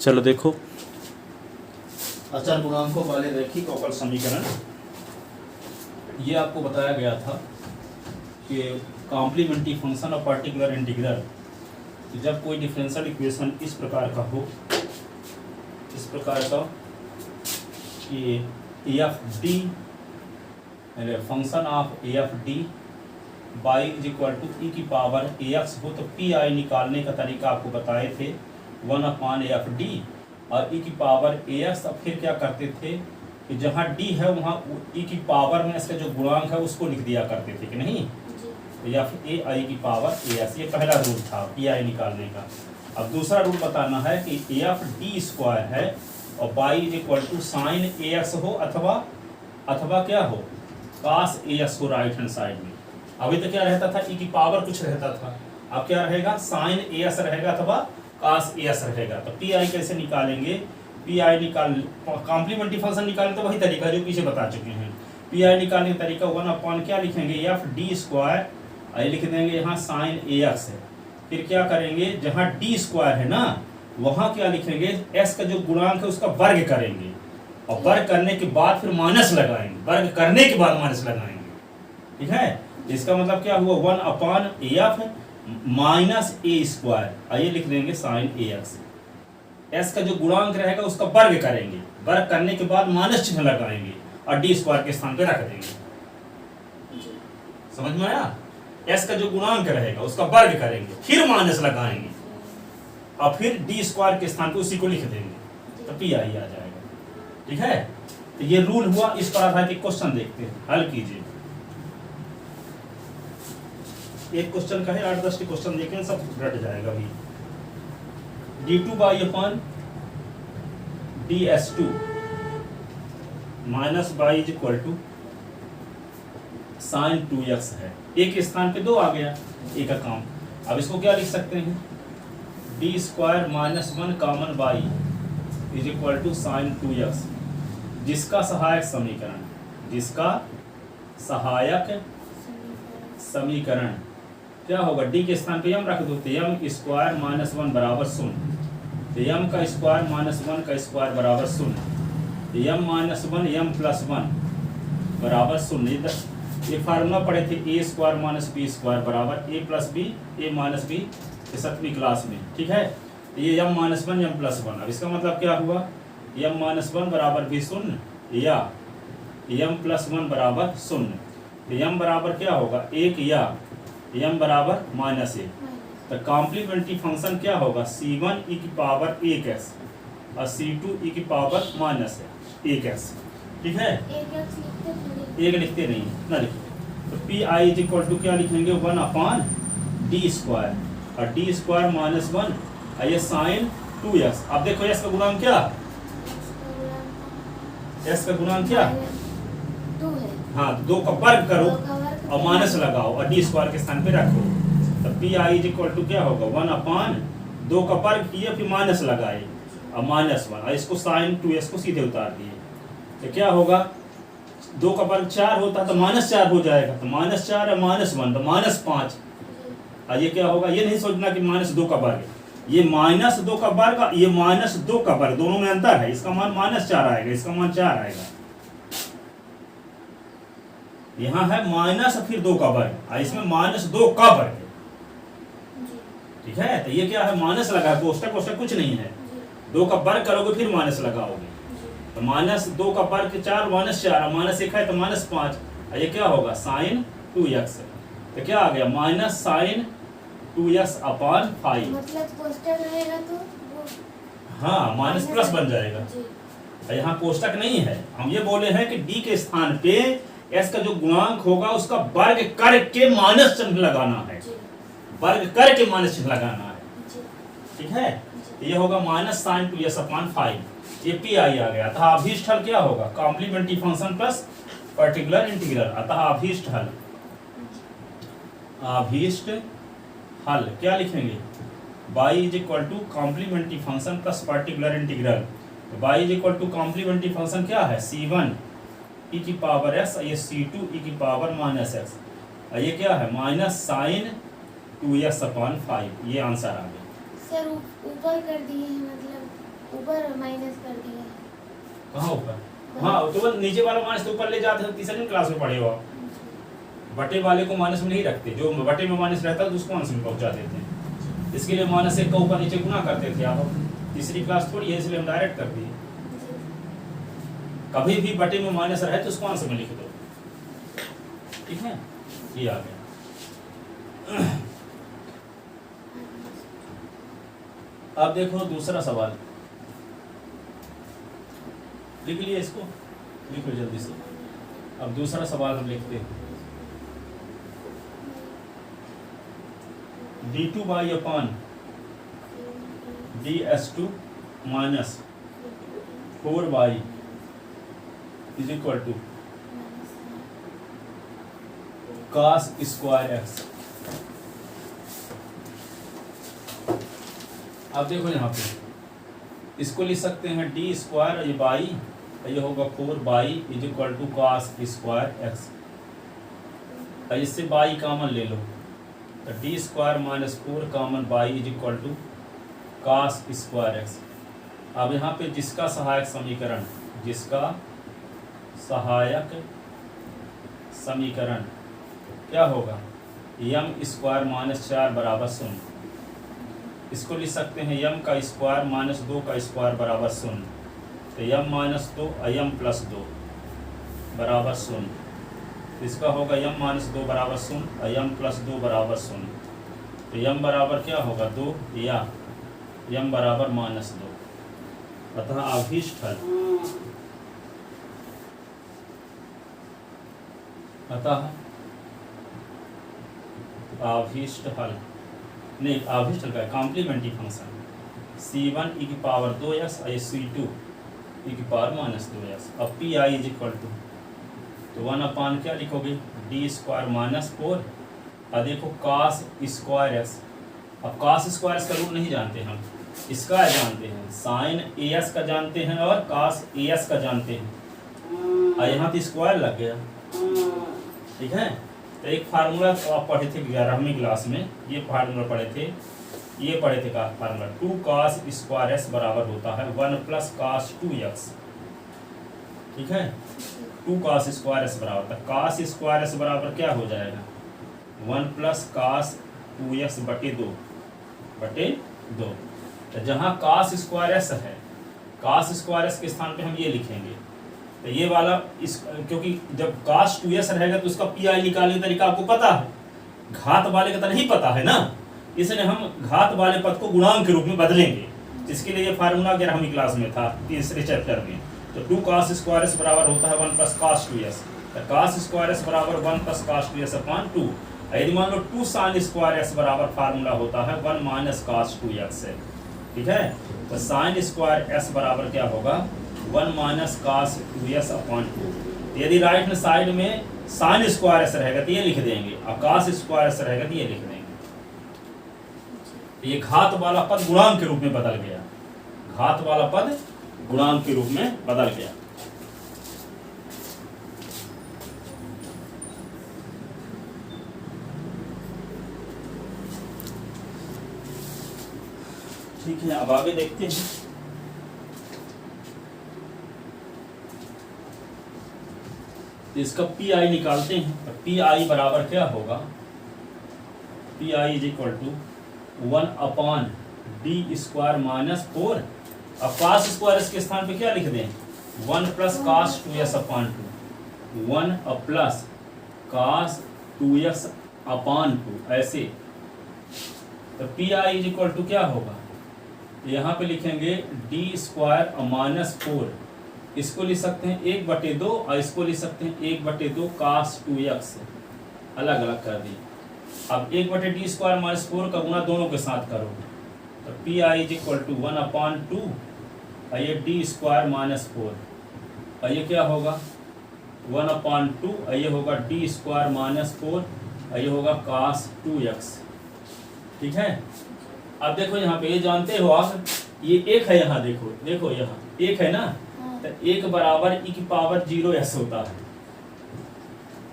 चलो देखो, अचर गुणांकों वाले रैखिक अवकल समीकरण। ये आपको बताया गया था कि कॉम्प्लीमेंट्री फंक्शन और पार्टिकुलर इंटीग्रल, जब कोई डिफरेंशियल इक्वेशन इस प्रकार का हो, इस प्रकार का कि F D function of F D Y is equal to E की पावर ए एक्स हो, तो पी आई निकालने का तरीका आपको बताए थे 1/एफ डी और ई की पावर ए एक्स। अब फिर क्या करते थे कि जहाँ डी है वहाँ ई की पावर में इसका जो गुणांक है उसको लिख दिया करते थे कि नहीं, या फिर ए आई की पावर ए एक्स। ये पहला रूल था पी आई निकालने का। अब दूसरा रूल बताना है कि एफ डी स्क्वायर है और y is equal to sine A X हो अथवा क्या हो, कास ए एक्स हो राइट हैंड साइड में। अभी तो क्या रहता था, ई की पावर कुछ रहता था, अब क्या रहेगा, साइन ए एक्स रहेगा अथवा कास ए एक्स रहेगा। तो पी आई कैसे निकालेंगे, पी आई निकाल कॉम्प्लीमेंट्री फंक्शन निकालने तो वही तरीका जो पीछे बता चुके हैं। पी आई निकालने का तरीका 1 क्या लिखेंगे, एफ डी स्क्वायर, आई लिख देंगे यहाँ साइन ए एक्स है। फिर क्या करेंगे, जहाँ डी स्क्वायर है ना वहाँ क्या लिखेंगे, एस का जो गुणांक है उसका वर्ग करेंगे और वर्ग करने के बाद फिर माइनस लगाएंगे, वर्ग करने के बाद माइनस लगाएंगे। ठीक है, इसका मतलब क्या हुआ, 1/एफ माइनस ए स्क्वायर, आइए लिख देंगे साइन ए एक्स। एस का जो गुणांक रहेगा उसका वर्ग करेंगे, वर्ग करने के बाद माइनस चिन्ह लगाएंगे और डी स्क्वायर के स्थान पे रख देंगे। समझ में आया, एस का जो गुणांक रहेगा उसका वर्ग करेंगे, फिर माइनस लगाएंगे और फिर डी स्क्वायर के स्थान पे उसी को लिख देंगे, तो पी आई आ जाएगा। ठीक है, तो ये रूल हुआ। इस पर आधारित क्वेश्चन देखते हैं, हल कीजिए। एक क्वेश्चन का है, 8-10 के क्वेश्चन देखें, सब रट जाएगा अभी। d2 y upon ds2 minus y is equal to sine 2x है। एक स्थान पे 2 आ गया, एक का काम। अब इसको क्या लिख सकते हैं, D square minus 1 common y is equal to sine 2x, जिसका सहायक समीकरण, जिसका सहायक समीकरण क्या होगा, डी के स्थान पे यम रख दो, तो यम स्क्वायर माइनस 1 बराबर 0, तो यम का स्क्वायर माइनस 1 का स्क्वायर बराबर 0, यम माइनस 1 यम प्लस 1 बराबर 0। ये फार्मूला पढ़े थे, ए स्क्वायर माइनस बी स्क्वायर बराबर ए प्लस बी, ए माइनस बी, 7वीं क्लास में। ठीक है, ये यम माइनस 1 यम प्लस 1। अब इसका मतलब क्या हुआ, यम माइनस 1 बराबर भी 0 या यम प्लस 1 बराबर 0। तो यम बराबर क्या होगा, 1 या यम बराबर -1। तो कॉम्प्लीमेंट्री फंक्शन क्या होगा, c1 e की पावर 1x और c2 e की पावर -1x। ठीक है, एक लिखते नहीं ना लिखते। तो P I is equal to क्या लिखेंगे, 1/डी स्क्वायर और डी स्क्वायर माइनस 1 और ये साइन 2x। अब देखो एस का गुणांक क्या, एस का गुणांक क्या, 2 है। हाँ, 2 का वर्ग करो और माइनस लगाओ और डी स्क्वायर के स्थान पे रखो। तो P I is equal to क्या होगा, 1/2 का वर्ग किए फिर माइनस लगाए और -1 और इसको साइन 2x को सीधे उतार दिए। तो क्या होगा, 2 का वर्ग 4 होता तो -4 हो जाएगा, तो -4 और -1 तो -5। और ये क्या होगा, ये नहीं सोचना कि -2 का वर्ग, ये -2 का वर्ग, ये -2 का वर्ग, दोनों में अंतर है। इसका मान -4 आएगा, इसका मान 4 आएगा। यहाँ है माइनस फिर 2 का वर्ग, इसमें -2 का वर्ग है। ठीक है, तो ये क्या है, माइनस लगा, कोष्टक कुछ नहीं है, 2 का वर्ग करोगे फिर माइनस लगाओगे। तो -2 का वर्ग 4 -4 -1 है तो -5। ये क्या होगा, साइन 2x। तो क्या आ गया, माइनस साइन 2x अपॉन 5। मतलब कोष्टक रहेगा तो हाँ, माइनस प्लस बन जाएगा। यहाँ कोष्टक नहीं है, हम ये बोले हैं कि डी के स्थान पे एस का जो गुणांक होगा उसका वर्ग करके माइनस चिन्ह लगाना है, वर्ग करके माइनस चिन्ह लगाना है। ठीक है, ये होगा माइनस साइन 2x अपॉन 5। ये पी आई आ गया। अतः अभीष्ट हल क्या होगा, complementary function plus particular integral. अतः अभीष्ट हल, अभीष्ट हल क्या लिखेंगे, Y is equal to complementary function plus particular integral. तो Y is equal to complementary function क्या है, c1 e की पावर x, ये c2 e की पावर -x, और ये क्या है, माइनस साइन 2x अपॉन 5। ये आंसर आ गया। सर ऊपर कर दिए हैं, मतलब ऊपर माइनस कर दिया। कहाँ ऊपर? हाँ, तो वो नीचे वाला माइनस तो ऊपर ले जाते हैं, तीसरी क्लास में पढ़े हो आप। बटे वाले को माइनस में नहीं रखते, जो बटे में माइनस रहता है तो उसको माइनस में पहुंचा देते हैं। इसके लिए माइनस एक का ऊपर नीचे गुना करते थे आप, तीसरी क्लास थोड़ी है इसलिए हम डायरेक्ट कर दिए। कभी भी बटे में माइनस रहे तो उसको आंसर में लिख दो, ठीक है। ये आ गया। अब देखो दूसरा सवाल, लिख लिया इसको, लिख लो जल्दी से। अब दूसरा सवाल हम लिखते हैं, d2 upon ds2 minus 4y is equal to cos square x। अब देखो यहाँ पे इसको लिख सकते हैं डी स्क्वायर, ये बाई, ये होगा 4y is equal to cos square x। इससे बाई कॉमन ले लो तो D square minus 4 common y is equal to cos square x। अब यहाँ पे जिसका सहायक समीकरण, जिसका सहायक समीकरण क्या होगा, यम स्क्वायर माइनस 4 बराबर 0। इसको लिख सकते हैं यम का स्क्वायर माइनस 2 का स्क्वायर बराबर 0। तो यम माइनस 2 यम प्लस 2 बराबर 0। इसका होगा यम माइनस 2 बराबर 0 यम प्लस 2 बराबर 0। तो यम बराबर क्या होगा 2 या यम बराबर माइनस 2। अतः अभीष्ट हल, अतः अभीष्ट हल नहीं, अभीष्ट हल का कॉम्प्लीमेंट्री फंक्शन c1 e की पावर 2x और c2 e की पावर माइनस 2x। अब P I is equal to, तो 1 अपान क्या लिखोगे डी स्क्वायर माइनस 4 और देखो cos स्क्वायर x। अब cos स्क्वायर x का रूट नहीं जानते हम, इसका जानते हैं, साइन as का जानते हैं और cos as का जानते हैं। और यहाँ तो स्क्वायर लग गया, ठीक है। तो एक फार्मूला तो आप पढ़े थे 11वीं क्लास में, ये फार्मूला पढ़े थे, ये पढ़े थे का फार्मूला 2 cos स्क्वायर s बराबर होता है 1 प्लस cos 2x, ठीक है। 2 cos स्क्वायर s बराबर होता है, cos स्क्वायर s बराबर क्या हो जाएगा 1 प्लस cos 2x बटे 2। तो जहाँ cos स्क्वायर s है, cos स्क्वायर s के स्थान पे हम ये लिखेंगे। तो ये वाला इस, क्योंकि जब cos 2s रहेगा तो उसका पी आई निकालने का तरीका आपको पता है, घात वाले का तो नहीं पता है ना, इसलिए हम घात वाले पद को गुणांक के रूप में बदलेंगे, जिसके लिए ये फार्मूला 11वीं क्लास में था, तीसरे चैप्टर में। तो 2 cos स्क्वायर s बराबर होता है 1 प्लस cos 2s। तो cos स्क्वायर s बराबर 1 प्लस cos 2s अपॉन 2। यदि मान लो 2 sin स्क्वायर s बराबर फार्मूला होता है 1 माइनस cos 2x है, ठीक है। तो sin स्क्वायर s बराबर क्या होगा 1 माइनस cos 2s अपॉन 2। यदि राइट हैंड साइड में sin स्क्वायर s रहेगा तो ये लिख देंगे, और cos स्क्वायर s रहेगा तो ये लिख देंगे। ये घात वाला पद गुणांक के रूप में बदल गया, घात वाला पद गुणांक के रूप में बदल गया। ठीक है, अब आगे देखते हैं। इसका पी आई निकालते हैं। तो पी आई बराबर क्या होगा, P I is equal to 1 upon D square minus 4। अब cos स्क्वायर इसके स्थान पे क्या लिख दें 1 plus cos 2s upon 2, 1 plus cos 2s upon 2 ऐसे। तो P I is equal to क्या होगा, यहाँ पे लिखेंगे डी स्क्वायर माइनस 4, इसको लिख सकते हैं 1/2 और इसको लिख सकते हैं 1/2 cos 2x, अलग अलग कर दी। अब 1/d स्क्वायर माइनस 4 का गुना दोनों के साथ करो, तो P I is equal to 1 upon 2 और ये डी स्क्वायर माइनस 4, और ये क्या होगा 1 अपॉन 2 और ये होगा डी स्क्वायर माइनस 4 और ये होगा cos 2x, ठीक है। अब देखो यहाँ पे ये जानते हो आप, ये एक है, यहाँ देखो देखो यहाँ एक है ना, तो एक बराबर e की पावर 0s होता है,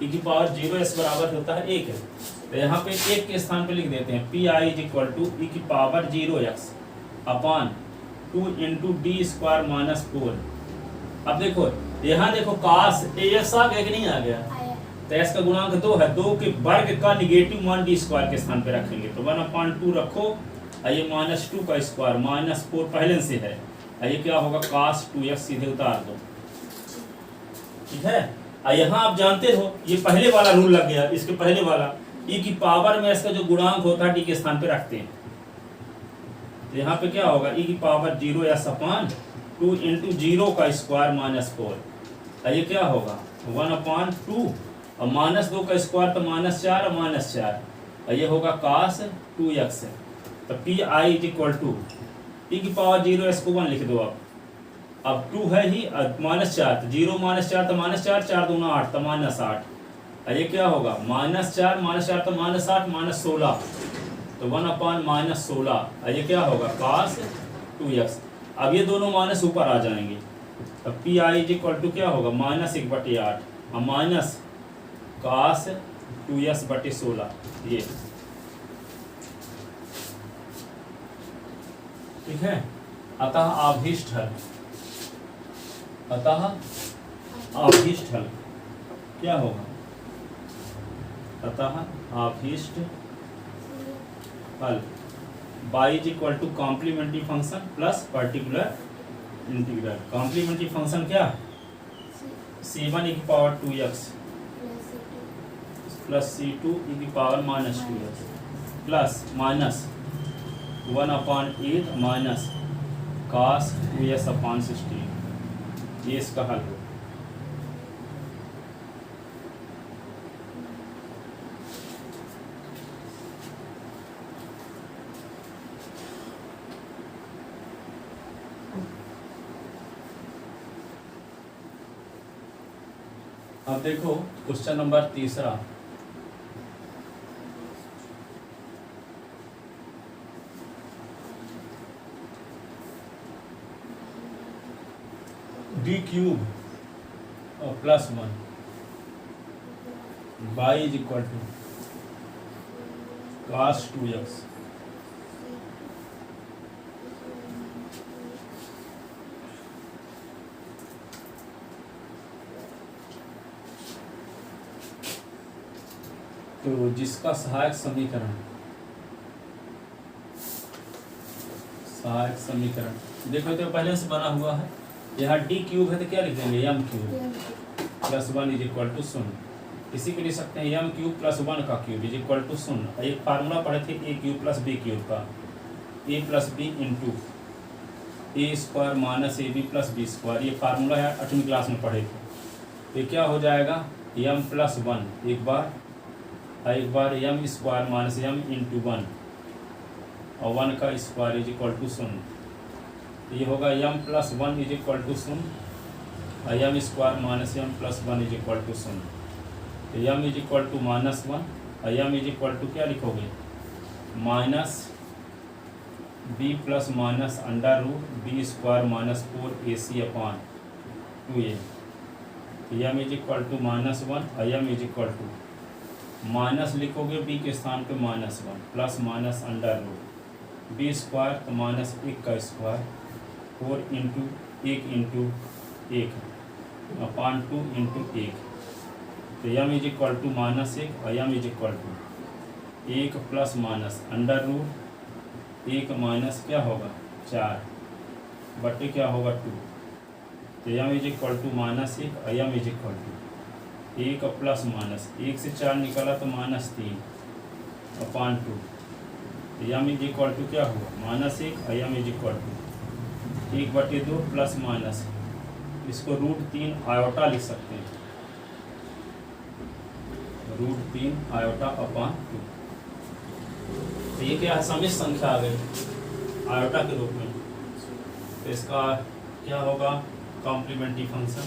e की पावर 0s बराबर होता है 1 है। तो यहाँ पे 1 के स्थान पे लिख देते हैं P I is equal to E की power 0x upon 2 into D square minus 4। अब देखो यहाँ देखो काश AX आ गया कि नहीं आ गया, आया। तो x का गुणांक 2 है, 2 के वर्ग का निगेटिव मान डी स्क्वायर के स्थान पे रखेंगे, तो 1/2 रखो, और ये -2 का स्क्वायर -4 पहले से है, और ये क्या होगा cos 2x सीधे उतार दो, ठीक है। और यहाँ आप जानते हो ये पहले वाला रूल लग गया, इसके पहले वाला e की पावर में इसका जो गुणांक होता है डी के स्थान पे रखते हैं, तो यहाँ पे क्या होगा e की पावर 0s/2 इंटू 0 का स्क्वायर -4, और ये क्या होगा 1/2 और -2 का स्क्वायर तो -4 और -4, और ये होगा cos 2x, तो P I is equal to e की पावर 0s को 1 लिख दो आप, अब 2 है ही -4, तो 0 -4 तो -4, 4 दूना 8 तो -8, और ये क्या होगा -4 तो -8 -16, तो 1/-16, और ये क्या होगा cos 2x। अब ये दोनों माइनस ऊपर आ जाएंगे, तो P I is equal to क्या होगा -1/8 और माइनस cos 2x/16, ये ठीक है। अतः अभीष्ट हल, अतः अभीष्ट हल क्या होगा, अतः अभीष्ट हल y is equal to complementary function plus particular integral. Complementary function क्या, c1 e की power 2x plus c2 e की power -2x plus minus 1/8 minus cos 2s/16, ये इसका हल हो। अब देखो क्वेश्चन नंबर 3, d³ और +1 y is equal to cos 2x तो जिसका सहायक समीकरण देखो तो पहले से बना हुआ है, यहाँ d³ है तो क्या लिख देंगे m³ plus 1 is equal to 0, इसी को लिख सकते हैं m³ प्लस 1 का क्यूब इज इक्वल टू 0। एक फार्मूला पढ़े थे a³ प्लस b³ का, a plus b into a square minus ab plus b square, ये फार्मूला है 8वीं क्लास में पढ़े थे। ये क्या हो जाएगा m प्लस 1 एक बार m square minus m into 1 और 1 का स्क्वायर इज इक्वल टू 0, ये होगा m plus 1 is equal to 0 और m square minus m plus 1 is equal to 0, तो m इज इक्वल टू -1 और m इज इक्वल टू क्या लिखोगे minus b plus minus under root b square minus 4ac/2a, तो m is equal to -1 और m is equal to minus लिखोगे b के स्थान पे -1 plus minus under root b square तो -1 का स्क्वायर 4 इंटू 1 इंटू 1/2 इंटू 1, तो m इज इक्वल टू -1 और m is equal to 1 plus minus under root 1 minus क्या होगा 4 बटे क्या होगा 2, तो m इज इक्वल टू -1 और m is equal to 1 plus minus 1 से 4 निकला तो -3/2, m इज इक्वल टू क्या हुआ -1 और m is equal to 1/2 plus minus, इसको √3 आयोटा लिख सकते हैं, √3 आयोटा/2, तो ये क्या है समिश्र संख्या आ गई आयोटा के रूप में, तो इसका क्या होगा complementary function,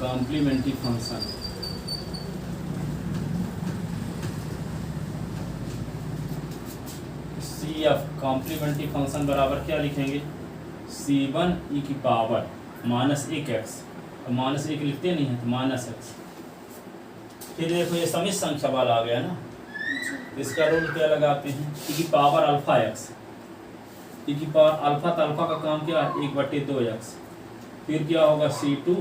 complementary function CF complementary function बराबर क्या लिखेंगे c1 e की पावर -1x, तो -1 लिखते नहीं है तो -x, फिर देखो ये समिश्र संख्या वाला आ गया ना, इसका रूल क्या लगाते हैं e की पावर अल्फा x, ई की पावर अल्फा, तो अल्फा का काम क्या है 1/2x। फिर क्या होगा C2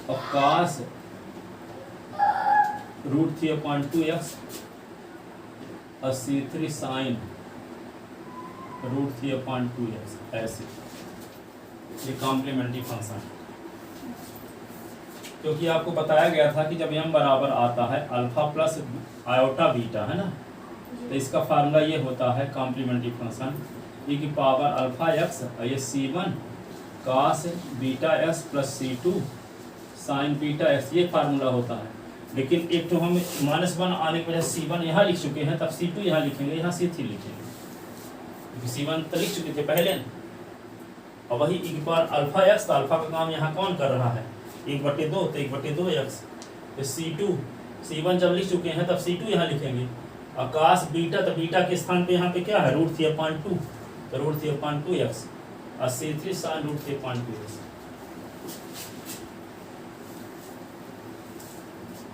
और cos √3/2x और C3 sin √3/2x। ऐसे ये कॉम्प्लीमेंट्री फंक्शन, क्योंकि आपको बताया गया था कि जब m बराबर आता है अल्फा प्लस आयोटा बीटा, है ना, तो इसका फार्मूला ये होता है कॉम्प्लीमेंट्री फंक्शन e की पावर अल्फा x और ये C1 cos beta x plus C2 sin beta x, ये फार्मूला होता है। लेकिन एक तो हम -1 आने की वजह से C1 यहाँ लिख चुके हैं, तब C2 यहाँ लिखेंगे, यहाँ C3 लिखेंगे, क्योंकि C1 तो लिख चुके थे पहले। और वही e की पावर अल्फा x, तो अल्फा का काम यहाँ कौन कर रहा है 1/2, तो 1/2x। तो C1 जब लिख चुके हैं तब C2 यहाँ लिखेंगे। और cos बीटा, तो बीटा के स्थान पे यहाँ पे क्या है √3/2, तो √3/2x और C3 sin √3/2x।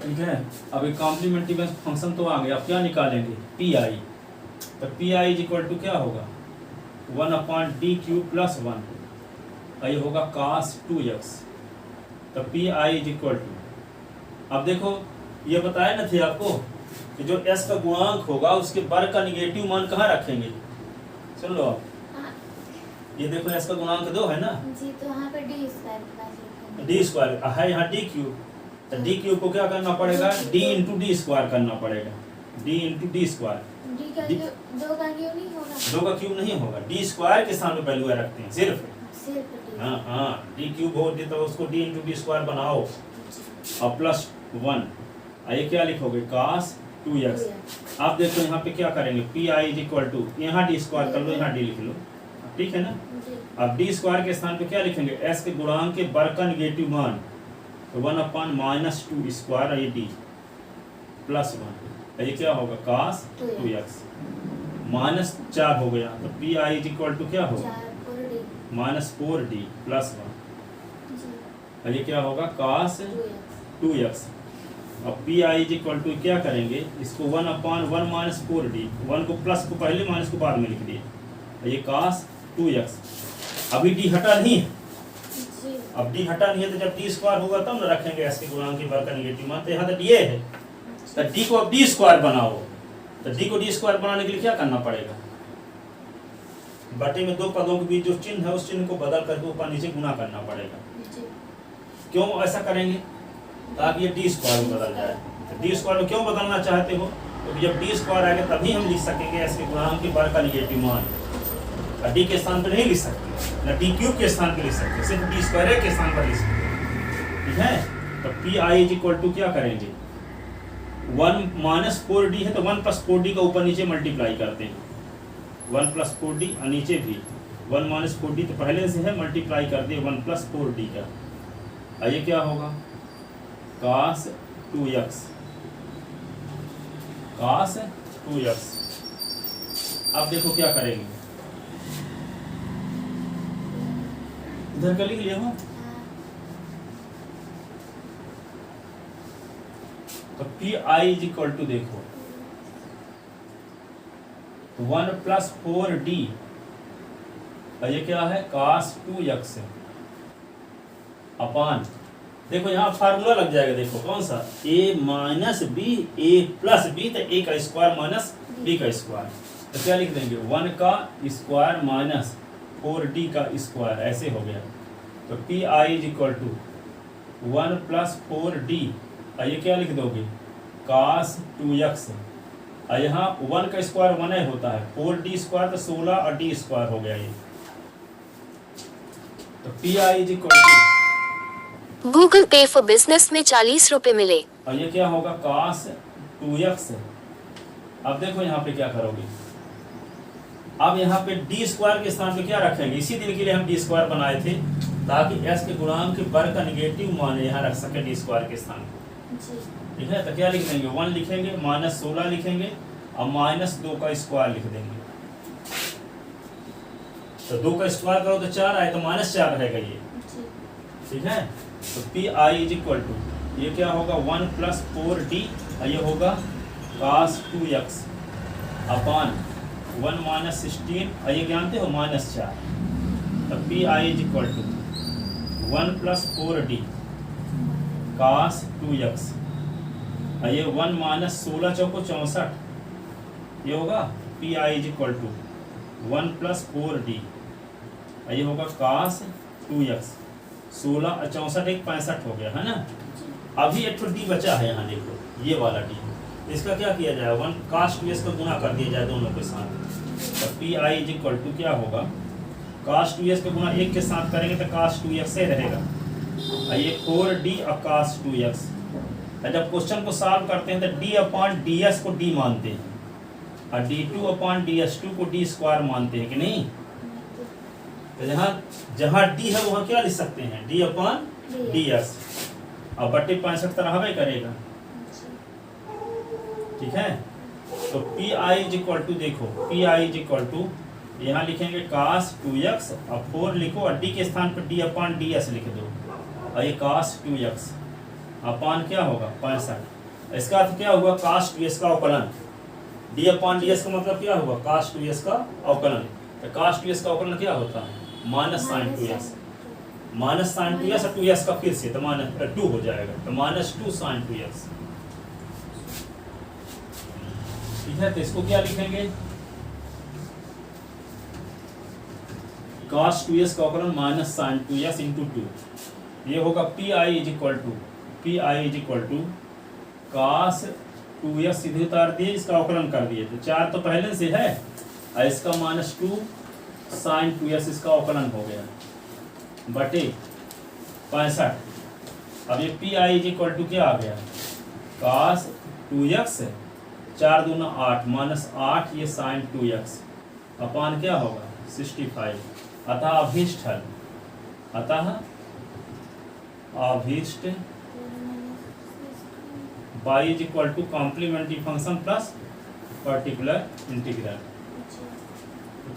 ठीक है, अब एक कॉम्प्लीमेंट्री फंक्शन तो आ गया, अब क्या निकालेंगे PI। तो PI = क्या होगा 1/d³ + 1, और ये होगा cos 2x। तो PI = अब देखो ये बताया ना थे आपको कि जो s का गुणांक होगा उसके वर्ग का निगेटिव मान कहाँ रखेंगे। सुन लो आप, ये देखो s का गुणांक 2 है ना जी, तो यहाँ पे d² के पास लिखेंगे। d² है, यहाँ d³, तो d³ को क्या करना पड़ेगा d × d² करना पड़ेगा, d × d²। d का क्यूब 2 का क्यूब नहीं होगा, 2 का क्यूब नहीं होगा, d² के सामने वैल्यू रखते हैं सिर्फ। सिर्फ d। हाँ d³ हो तो उसको d × d² बनाओ और +1, ये क्या लिखोगे cos 2x। आप देखो यहाँ पे क्या करेंगे PI = यहाँ d² कर लो, यहाँ d लिख लो, ठीक है ना। अब d² के स्थान पे क्या लिखेंगे s के गुणांक के वर्ग का निगेटिव मान, तो 1/-2² और ये d +1, ये क्या होगा cos 2x। -4 हो गया, तो PI = क्या होगा 4d +1, और ये क्या होगा cos 2x। अब PI = क्या करेंगे इसको 1/1 - 4d, 1 को प्लस को पहले माइनस को बाद में लिख दिए, ये cos 2x। अभी d हटा नहीं है, अब d हटा नहीं है, तो जब d² होगा तब ना रखेंगे s के गुणांक के वर्ग का निगेटिव मान। तो यहाँ तो d है, तो d को अब d² बनाओ, तो d को d² बनाने के लिए क्या करना पड़ेगा, बटे में 2 पदों के बीच जो चिन्ह है उस चिन्ह को बदल करके ऊपर नीचे गुना करना पड़ेगा। क्यों ऐसा करेंगे, ताकि ये d² में बदल जाए। तो d² में क्यों बदलना चाहते हो, क्योंकि जब d² आएगा तभी हम लिख सकेंगे s के गुणांक के वर्ग का निगेटिव मान। और d के स्थान पर नहीं लिख सकते, ना d³ के स्थान पर लिख सकते, सिर्फ d² के स्थान पर लिख सकते, ठीक है। तो PI = क्या करेंगे 1 - 4d है, तो 1 + 4d का ऊपर नीचे मल्टीप्लाई करते हैं, 1 + 4d और नीचे भी 1 - 4d, तो पहले से है मल्टीप्लाई कर दिए 1 + 4d का, और ये क्या होगा cos 2x, cos 2x। अब देखो क्या करेंगे, इधर कर लिख लिया हो, तो PI = देखो 1 + 4d, और ये क्या है cos 2x अपान, देखो यहाँ फार्मूला लग जाएगा, देखो कौन सा a - b a + b, तो a का स्क्वायर माइनस b का स्क्वायर, तो क्या लिख देंगे 1 का स्क्वायर माइनस 4d का स्क्वायर, ऐसे हो गया। तो PI = 1 + 4d, और ये क्या लिख दोगे cos 2x, और यहाँ 1 का स्क्वायर 1 ही होता है, 4d² तो 16 और d² हो गया ये। तो PI = गूगल पे फॉर बिजनेस में 40 रुपए मिले, और ये क्या होगा cos 2x। अब देखो यहाँ पे क्या करोगे, अब यहाँ पे d² के स्थान पे क्या रखेंगे, इसी दिन के लिए हम d² बनाए थे, ताकि s के गुणांक के वर्ग का निगेटिव मान यहाँ रख सके d² के स्थान पे, ठीक है। तो क्या लिख देंगे 1 लिखेंगे, -16 लिखेंगे और -2 का स्क्वायर लिख देंगे, तो 2 का स्क्वायर करो तो 4 आए, तो -4 रहेगा ये, ठीक है। तो PI = ये क्या होगा 1 + 4d, और ये होगा cos 2x अपान 1 माइनस 16 और ये जानते हो -4, तो P I is equal to 1 plus 4d cos 2x, और ये 1 माइनस 16 चौको 64, ये होगा P I is equal to 1 plus 4d, और ये होगा cos 2x, 16 और 64 एक 65 हो गया है ना। अभी एक डी बचा है यहाँ, देखो ये वाला डी, इसका क्या किया जाए 1 cos 2x का गुना कर दिया जाए दोनों के साथ, तो P I is equal to क्या होगा cos 2x का गुना एक के साथ करेंगे तो cos 2x से रहेगा, और ये 4d और cos 2x। जब क्वेश्चन को सॉल्व करते हैं तो d अपॉन ds को d मानते हैं और d2 अपॉन ds2 को d स्क्वायर मानते हैं कि नहीं। तो जहाँ d है वहाँ क्या लिख सकते हैं d अपॉन ds, और बटे 65 तरह हमें करेगा, ठीक है। तो P I is equal to, देखो P I is equal to यहाँ लिखेंगे cos 2x और 4 लिखो और d के स्थान पर d अपॉन ds लिख दो, और ये cos 2x अपान क्या होगा 65। इसका अर्थ क्या हुआ cos 2x का अवकलन, d अपॉन ds का मतलब क्या हुआ cos 2x का अवकलन। तो cos 2x का अवकलन क्या होता है minus sign 2x, minus sign 2x और 2x का फिर से तो माइनस 2 हो जाएगा, तो -2 साइन 2x, ठीक है। तो इसको क्या लिखेंगे cos 2x का अवकलन माइनस साइन 2x इंटू 2, ये होगा P I is equal to cos 2x सीधे उतार दिए, इसका अवकलन कर दिए, तो 4 तो पहले से है और इसका -2 साइन 2x इसका अवकलन हो गया बटे 65। अब ये P I is equal to क्या आ गया cos 2x 4 दूना 8 -8 ये साइन 2x अपान क्या होगा 65। अतः अभीष्ट हल, अतः अभीष्ट y is equal to complementary function plus particular integral.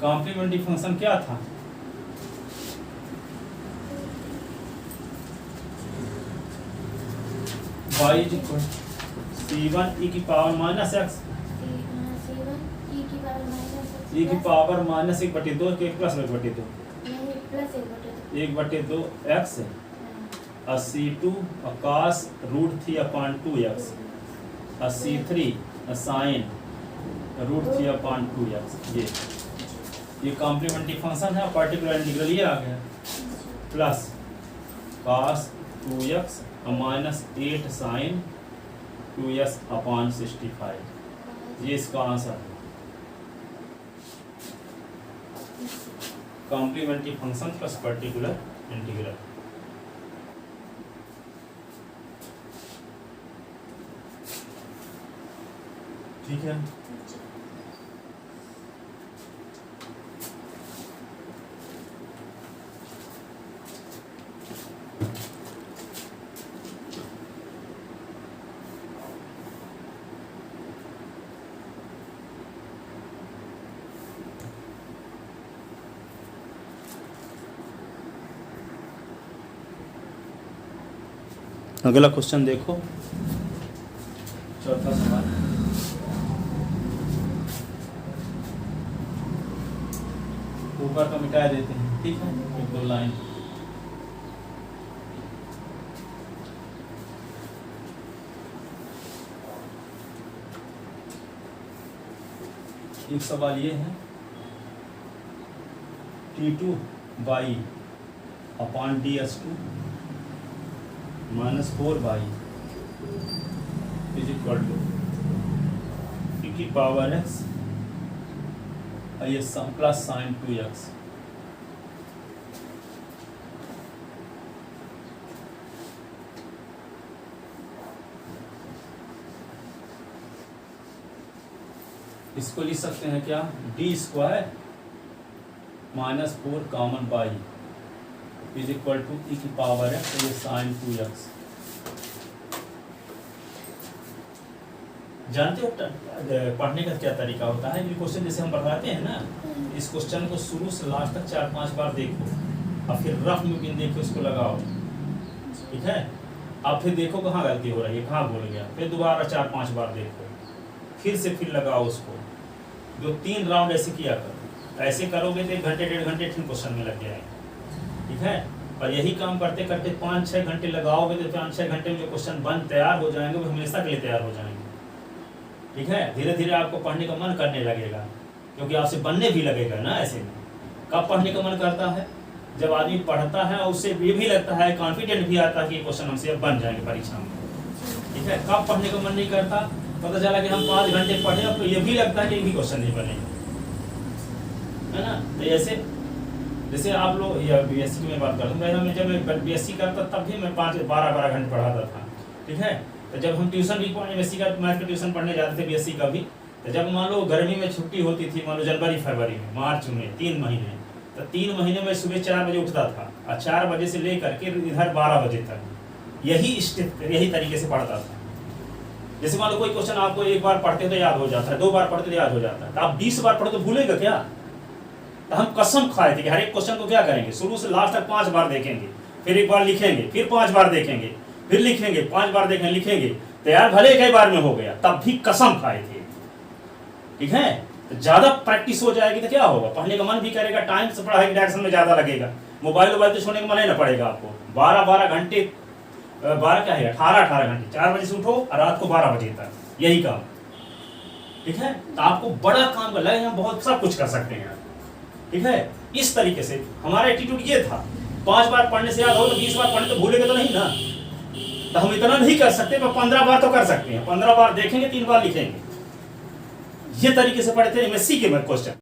Complementary function क्या था y is equal c1 e की पावर माइनस x, e की पावर माइनस 1/2 के प्लस 1/2 1/2 x और c2 और cos √3/2x और c3 साइन √3/2x। ये कॉम्प्लीमेंट्री फंक्शन है, पर्टिकुलर इंटीग्रल ये आ गया प्लस cos 2x और -8 साइन 2x/65, ये इसका आंसर है complementary function plus particular integral. ठीक है, अगला क्वेश्चन देखो, चौथा सवाल। ऊपर का मिटा देते हैं, ठीक है, एक दो लाइन। एक सवाल ये है T2y upon ds2 -4y is equal to e की पावर x और ये प्लस साइन 2x। इसको लिख सकते हैं क्या d² -4 common y is equal to e की पावर x और ये साइन 2x। जानते हो पढ़ने का क्या तरीका होता है, ये क्वेश्चन जैसे हम पढ़ाते हैं ना, इस क्वेश्चन को शुरू से लास्ट तक 4-5 बार देखो और फिर रफ में बिन देख के उसको लगाओ, ठीक है। अब फिर देखो कहाँ गलती हो रही है, कहाँ भूल गया, फिर दोबारा 4-5 बार देखो, फिर से फिर लगाओ उसको, जो 3 राउंड ऐसे किया करो। ऐसे करोगे तो 1 घंटे 1.5 घंटे क्वेश्चन में लग जाएगा, ठीक है। और यही काम करते करते 5-6 घंटे लगाओगे तो 5-6 घंटे में जो क्वेश्चन बन तैयार हो जाएंगे वो हमेशा के लिए तैयार हो जाएंगे, ठीक है। धीरे धीरे आपको पढ़ने का मन करने लगेगा, क्योंकि आपसे बनने भी लगेगा ना। ऐसे में कब पढ़ने का मन करता है? जब आदमी पढ़ता है और उससे ये भी लगता है, कॉन्फिडेंट भी आता है कि क्वेश्चन हमसे अब बन जाएंगे परीक्षा में, ठीक है। कब पढ़ने का मन नहीं करता? पता चला कि हम 5 घंटे पढ़े अब तो ये भी लगता है कि एक भी क्वेश्चन नहीं बनेगा, है ना। तो ऐसे जैसे आप लोग या BSc की मैं बात करता हूँ, जब मैं BSc करता तब भी मैं 5-12 घंटे पढ़ाता था, ठीक है। तो जब हम ट्यूशन भी MSc का मैथ का ट्यूशन पढ़ने जाते थे BSc का भी, तो जब मान लो गर्मी में छुट्टी होती थी, मान लो जनवरी फरवरी में, मार्च में 3 महीने, तो 3 महीने में सुबह 4 बजे उठता था और 4 बजे से लेकर के इधर 12 बजे तक यही तरीके से पढ़ता था। जैसे मान लो कोई क्वेश्चन आपको एक बार पढ़ते तो याद हो जाता है, 2 बार पढ़ते तो याद हो जाता है, तो आप 20 बार पढ़ो तो भूलेगा क्या? तो हम कसम खाए थे कि हर एक क्वेश्चन को क्या करेंगे, शुरू से लास्ट तक 5 बार देखेंगे, फिर 1 बार लिखेंगे, फिर 5 बार देखेंगे, फिर लिखेंगे, 5 बार देखेंगे, लिखेंगे। तो यार भले कई बार में हो गया, तब भी कसम खाए थे, ठीक है। तो ज्यादा प्रैक्टिस हो जाएगी तो क्या होगा, पढ़ने का मन भी करेगा, टाइम से पढ़ाई के डायरेक्शन में ज्यादा लगेगा। मोबाइल तो छोड़ने का मन ही ना पड़ेगा आपको। 12 घंटे 12 क्या है 18 घंटे, 4 बजे से उठो और रात को 12 बजे तक, यही काम, ठीक है। तो आपको बड़ा काम कर लगे, हम बहुत सब कुछ कर सकते हैं, ठीक है। इस तरीके से हमारा एटीट्यूड ये था, 5 बार पढ़ने से याद हो तो 20 बार पढ़ने तो भूलेंगे तो नहीं ना। तो हम इतना नहीं कर सकते, पर 15 बार तो कर सकते हैं। 15 बार देखेंगे, 3 बार लिखेंगे। ये तरीके से पढ़े थे MSc के क्वेश्चन।